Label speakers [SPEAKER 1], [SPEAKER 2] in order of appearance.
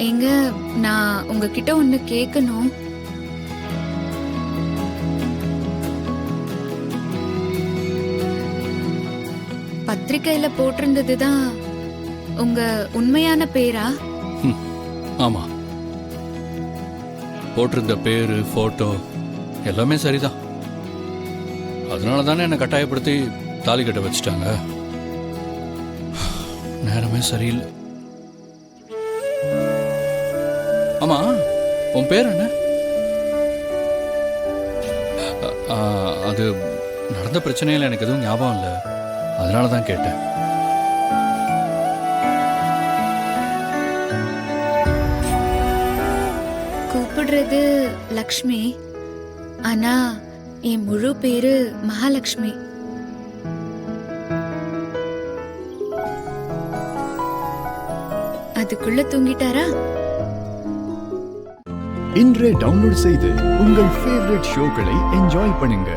[SPEAKER 1] ஏங்க, நான் உங்ககிட்ட ஒண்ணு கேட்கணும். பத்திரிக்கையில போட்டிருந்ததுதான் உங்க உண்மையான பேரா?
[SPEAKER 2] ஆமா, போட்டிருந்த பேரு போட்டோ எல்லாமே சரிதான். அதனால தானே என்னை கட்டாயப்படுத்தி தாலி கட்ட வச்சுட்டாங்க. நேரமே சரியில்லை. ஆமா, உன் பேர் என்ன? அது நடந்த பிரச்சனையில் எனக்கு எதுவும் ஞாபகம் இல்லை, அதனால தான் கேட்டேன்.
[SPEAKER 1] கூப்பிடுறது லக்ஷ்மி, ஆனா என் முழு பேரு மகாலட்சுமி. அதுக்குள்ள தூங்கிட்டாரா?
[SPEAKER 3] இன்றே டவுன்லோட் செய்து உங்கள் ஃபேவரட் ஷோக்களை என்ஜாய் பண்ணுங்க.